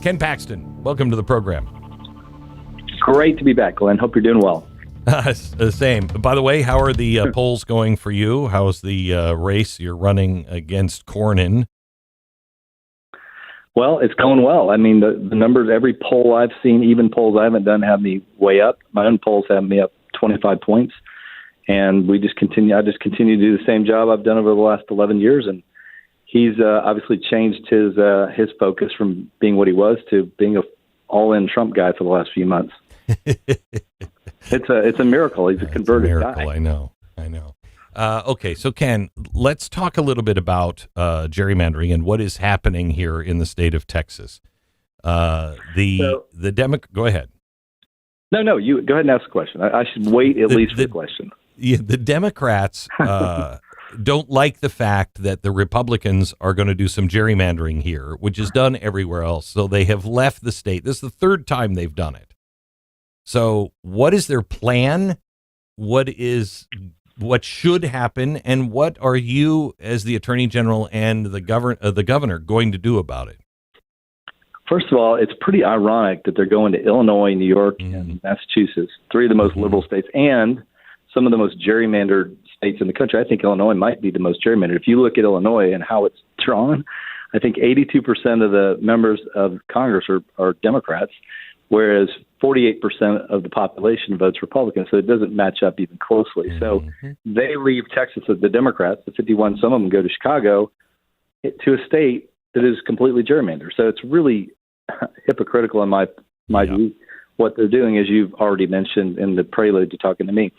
Ken Paxton, welcome to the program. Great to be back, Glenn. Hope you're doing well. Same. By the way, how are the polls going for you? How's the race you're running against Cornyn? Well, it's going well. I mean, the numbers, every poll I've seen, even polls I haven't done, have me way up. My own polls have me up 25 points. And I just continue to do the same job I've done over the last 11 years. And he's obviously changed his focus from being what he was to being a all-in Trump guy for the last few months. It's a miracle. He's a converted guy. I know. Okay, so Ken, let's talk a little bit about gerrymandering and what is happening here in the state of Texas. Go ahead. No, you go ahead and ask the question. I should wait at least for the question. Yeah, the Democrats don't like the fact that the Republicans are going to do some gerrymandering here, which is done everywhere else. So they have left the state. This is the third time they've done it. So what is their plan? What should happen? And what are you, as the Attorney General and the governor, going to do about it? First of all, it's pretty ironic that they're going to Illinois, New York, and Massachusetts, three of the most liberal states, and some of the most gerrymandered states in the country. I think Illinois might be the most gerrymandered. If you look at Illinois and how it's drawn, I think 82% of the members of Congress are Democrats, whereas 48% of the population votes Republican. So it doesn't match up even closely. So they leave Texas with the Democrats, the 51, some of them go to Chicago, to a state that is completely gerrymandered. So it's really hypocritical in my view. What they're doing, as you've already mentioned in the prelude to talking to me.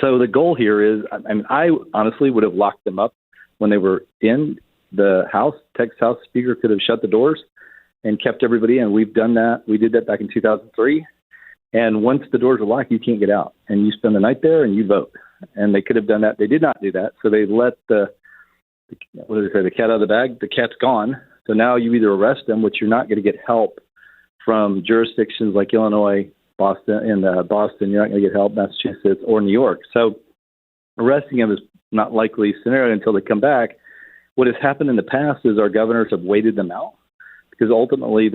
So the goal here is, I honestly would have locked them up when they were in the House. Texas House Speaker could have shut the doors and kept everybody in. We've done that. We did that back in 2003. And once the doors are locked, you can't get out. And you spend the night there and you vote. And they could have done that. They did not do that. So they let the cat out of the bag. The cat's gone. So now you either arrest them, which you're not going to get help from jurisdictions like Illinois, Boston, you're not going to get help, Massachusetts, or New York. So arresting them is not likely scenario until they come back. What has happened in the past is our governors have waited them out because ultimately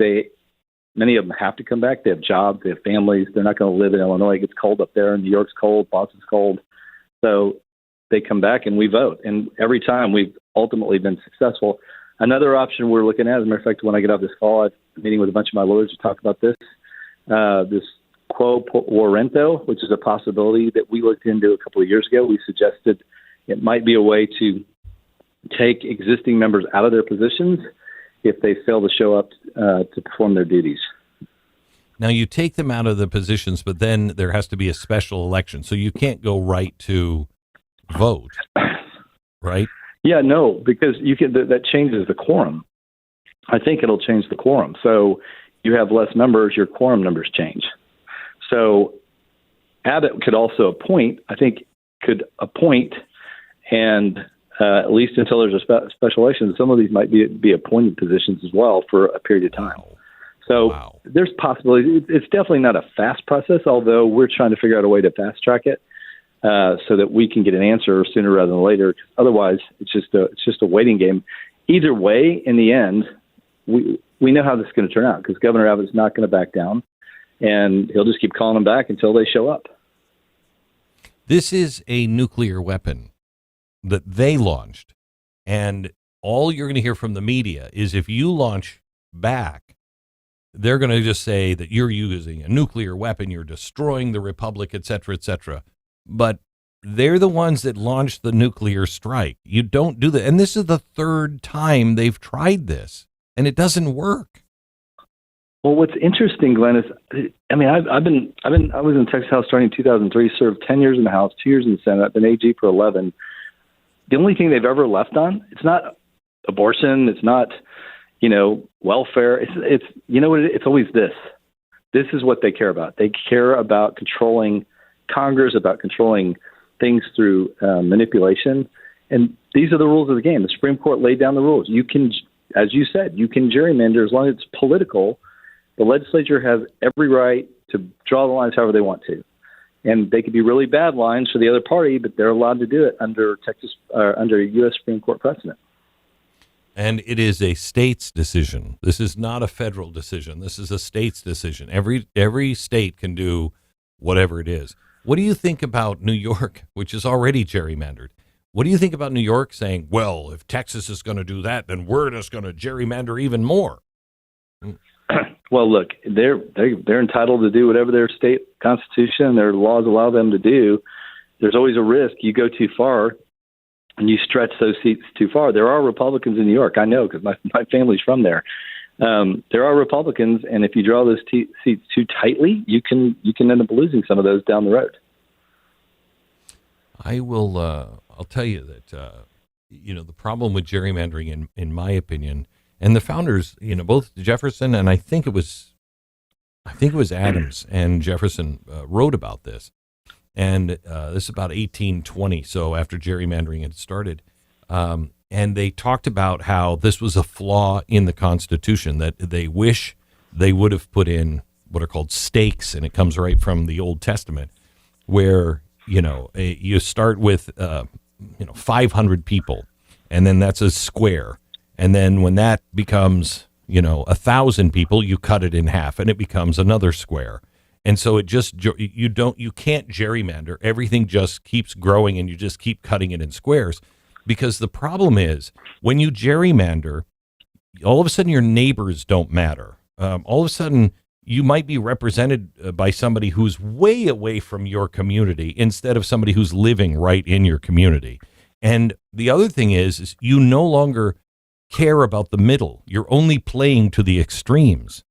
many of them have to come back. They have jobs, they have families. They're not going to live in Illinois. It gets cold up there. New York's cold, Boston's cold. So they come back and we vote. And every time we've ultimately been successful. Another option we're looking at, as a matter of fact, when I get off this call, I'm meeting with a bunch of my lawyers to talk about this quo warranto, which is a possibility that we looked into a couple of years ago. We suggested it might be a way to take existing members out of their positions if they fail to show up to perform their duties. Now, you take them out of the positions, but then there has to be a special election. So you can't go right to vote, right? Yeah, no, because that changes the quorum. I think it'll change the quorum. So you have less members, your quorum numbers change. So Abbott could also appoint, and at least until there's a special election, some of these might be appointed positions as well for a period of time. So there's possibility. It's definitely not a fast process, although we're trying to figure out a way to fast track it so that we can get an answer sooner rather than later. Otherwise, it's just a waiting game. Either way, in the end, we know how this is going to turn out because Governor Abbott is not going to back down. And he'll just keep calling them back until they show up. This is a nuclear weapon that they launched. And all you're going to hear from the media is if you launch back, they're going to just say that you're using a nuclear weapon, you're destroying the republic, et cetera, et cetera. But they're the ones that launched the nuclear strike. You don't do that. And this is the third time they've tried this, and it doesn't work. Well, what's interesting, Glenn, is I was in the Texas House starting in 2003, served 10 years in the House, 2 years in the Senate. I've been AG for 11. The only thing they've ever left on, it's not abortion, it's not, welfare. It's it's always this. This is what they care about. They care about controlling Congress, about controlling things through manipulation. And these are the rules of the game. The Supreme Court laid down the rules. You can, as you said, you can gerrymander as long as it's political. The legislature has every right to draw the lines however they want to. And they could be really bad lines for the other party, but they're allowed to do it under U.S. Supreme Court precedent. And it is a state's decision. This is not a federal decision. This is a state's decision. Every state can do whatever it is. What do you think about New York, which is already gerrymandered? What do you think about New York saying, well, if Texas is going to do that, then we're just going to gerrymander even more? Well, look, they're entitled to do whatever their state constitution, their laws allow them to do. There's always a risk you go too far and you stretch those seats too far. There are Republicans in New York. I know because my family's from there. There are Republicans, and if you draw those seats too tightly, you can end up losing some of those down the road. I will. I'll tell you that the problem with gerrymandering, in my opinion, and the founders, both Jefferson and I think it was Adams and Jefferson wrote about this, and this is about 1820. So after gerrymandering had started. And they talked about how this was a flaw in the Constitution, that they wish they would have put in what are called stakes, and it comes right from the Old Testament, where, you start with, 500 people, and then that's a square. And then when that becomes, 1,000 people, you cut it in half, and it becomes another square. And so you can't gerrymander. Everything just keeps growing, and you just keep cutting it in squares. Because the problem is, when you gerrymander, all of a sudden your neighbors don't matter. All of a sudden, you might be represented by somebody who's way away from your community instead of somebody who's living right in your community. And the other thing is you no longer care about the middle. You're only playing to the extremes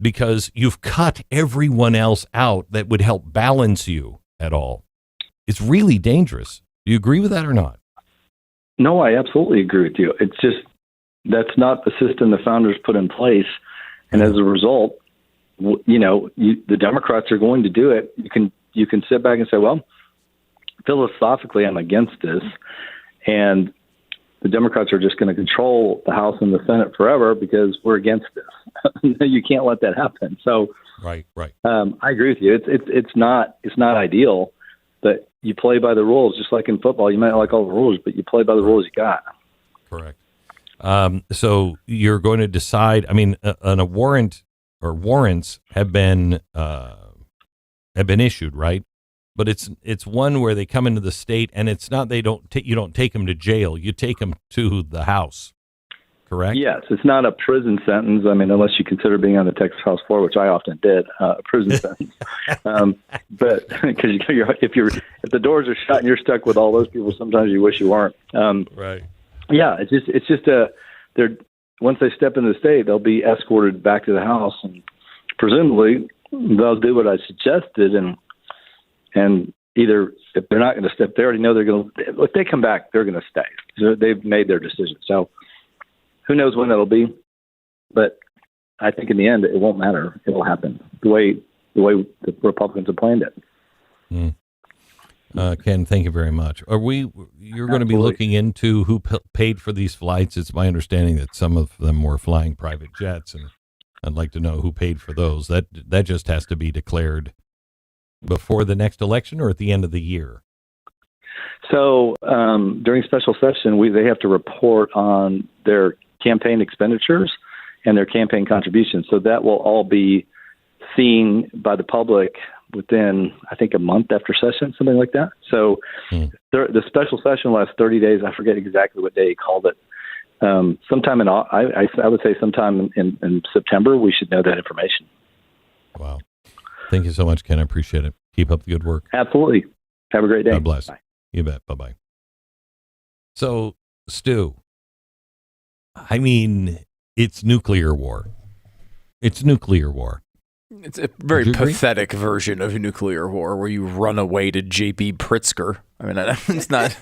because you've cut everyone else out that would help balance you at all. It's really dangerous. Do you agree with that or not? No, I absolutely agree with you. It's just that's not the system the founders put in place, and as a result, the Democrats are going to do it. You can sit back and say, well, philosophically, I'm against this, and the Democrats are just going to control the House and the Senate forever because we're against this. You can't let that happen. So, right. I agree with you. It's not ideal, but you play by the rules, just like in football. You might not like all the rules, but you play by the rules you got. Correct. So you're going to decide. I mean, a warrant or warrants have been issued, right? But it's one where they come into the state, and it's not you don't take them to jail. You take them to the House. Correct? Yes, it's not a prison sentence. I mean, unless you consider being on the Texas House floor, which I often did, a prison sentence. But because if the doors are shut and you're stuck with all those people, sometimes you wish you weren't. Right. Yeah, it's just they're once they step into the state, they'll be escorted back to the House, and presumably they'll do what I suggested, and either if they're not going to step, they already know they're going to. If they come back, they're going to stay. So they've made their decision. So. Who knows when that'll be, but I think in the end it won't matter. It will happen the way the Republicans have planned it. Ken, thank you very much. You're going to be looking into who paid for these flights? It's my understanding that some of them were flying private jets, and I'd like to know who paid for those. That just has to be declared before the next election or at the end of the year. So during special session, they have to report on their campaign expenditures and their campaign contributions. So that will all be seen by the public within, I think, a month after session, something like that. So the special session lasts 30 days. I forget exactly what day he called it. Sometime I would say sometime in September, we should know that information. Wow. Thank you so much, Ken. I appreciate it. Keep up the good work. Absolutely. Have a great day. God bless. Bye. You bet. Bye-bye. So, Stu, I mean, it's nuclear war. It's nuclear war. It's a very pathetic version of a nuclear war where you run away to J.B. Pritzker. I mean, it's not...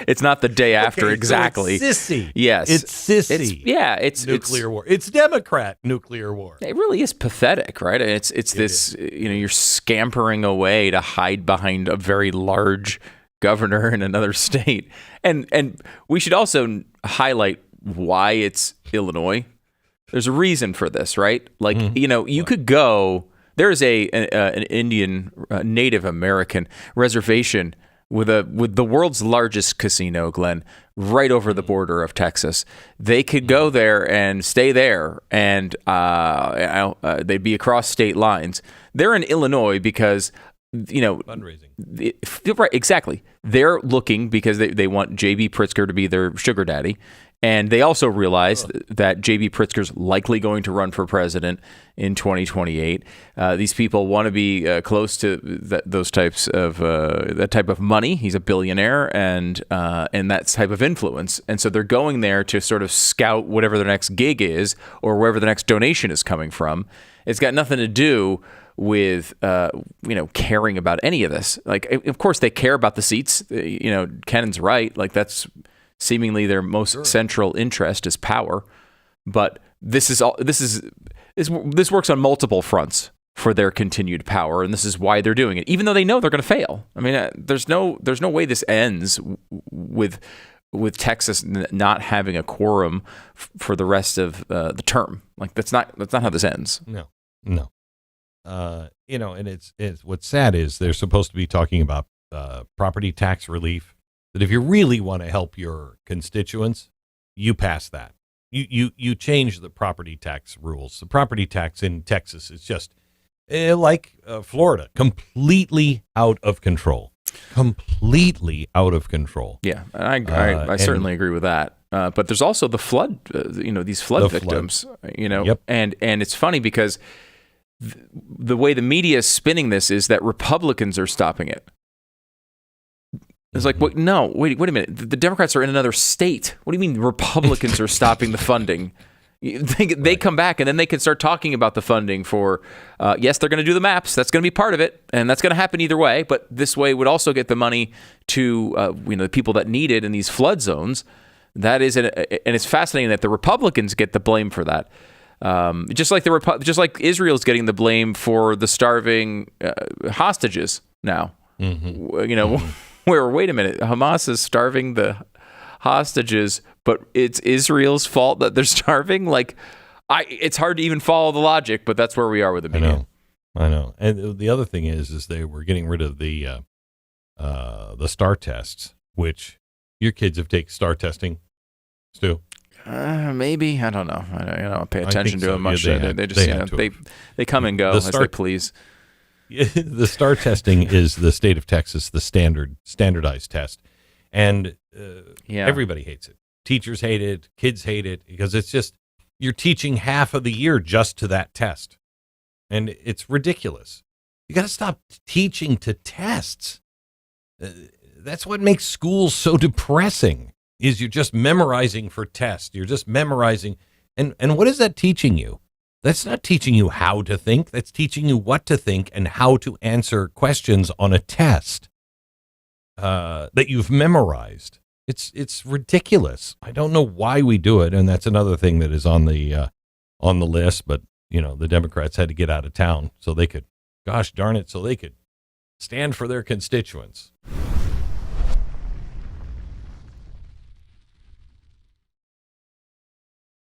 It's not the day after exactly. So it's sissy. Yes. It's sissy. It's nuclear war. It's Democrat nuclear war. It really is pathetic, right? It's this, you're scampering away to hide behind a very large governor in another state. And we should also highlight why it's Illinois. There's a reason for this, right? Like, you could go, there's an Indian, Native American reservation with the world's largest casino, Glenn, right over the border of Texas. They could go there and stay there, and they'd be across state lines. They're in Illinois because, fundraising. Right, exactly. They're looking because they want J.B. Pritzker to be their sugar daddy. And they also realize that J.B. Pritzker's likely going to run for president in 2028. These people want to be close to that type of money. He's a billionaire and that type of influence. And so they're going there to sort of scout whatever their next gig is or wherever the next donation is coming from. It's got nothing to do with caring about any of this. Like, of course, they care about the seats. Kennan's right. Like, that's seemingly their most central interest is power, but this works on multiple fronts for their continued power, and this is why they're doing it, even though they know they're going to fail. I mean, there's no way this ends with Texas not having a quorum for the rest of the term. Like, that's not how this ends. No. And it's what's sad is they're supposed to be talking about property tax relief. That if you really want to help your constituents, you pass that. You change the property tax rules. The property tax in Texas is just like Florida, completely out of control. Completely out of control. Yeah, I certainly agree with that. But there's also the flood. These flood victims. Yep. And it's funny because the way the media is spinning this is that Republicans are stopping it. It's like, wait a minute. The Democrats are in another state. What do you mean Republicans are stopping the funding? They come back and then they can start talking about the funding for, yes, they're going to do the maps. That's going to be part of it. And that's going to happen either way. But this way would also get the money to, the people that need it in these flood zones. That is, and it's fascinating that the Republicans get the blame for that. Just like Israel's getting the blame for the starving hostages now. Where, wait a minute, Hamas is starving the hostages, but it's Israel's fault that they're starving? Like, it's hard to even follow the logic, but that's where we are with the media. I know. And the other thing is they were getting rid of the STAR tests, which your kids have taken STAR testing, Stu? Maybe. I don't know. I don't pay attention to them much. Yeah, they just, they come and go as they please. The STAR testing is the state of Texas, the standardized test. And everybody hates it. Teachers hate it. Kids hate it because it's just, you're teaching half of the year just to that test. And it's ridiculous. You got to stop teaching to tests. That's what makes schools so depressing, is you're just memorizing for tests. You're just memorizing. And what is that teaching you? That's not teaching you how to think. That's teaching you what to think and how to answer questions on a test that you've memorized. It's ridiculous. I don't know why we do it, and that's another thing that is on the list. But the Democrats had to get out of town so they could, gosh darn it, so they could stand for their constituents.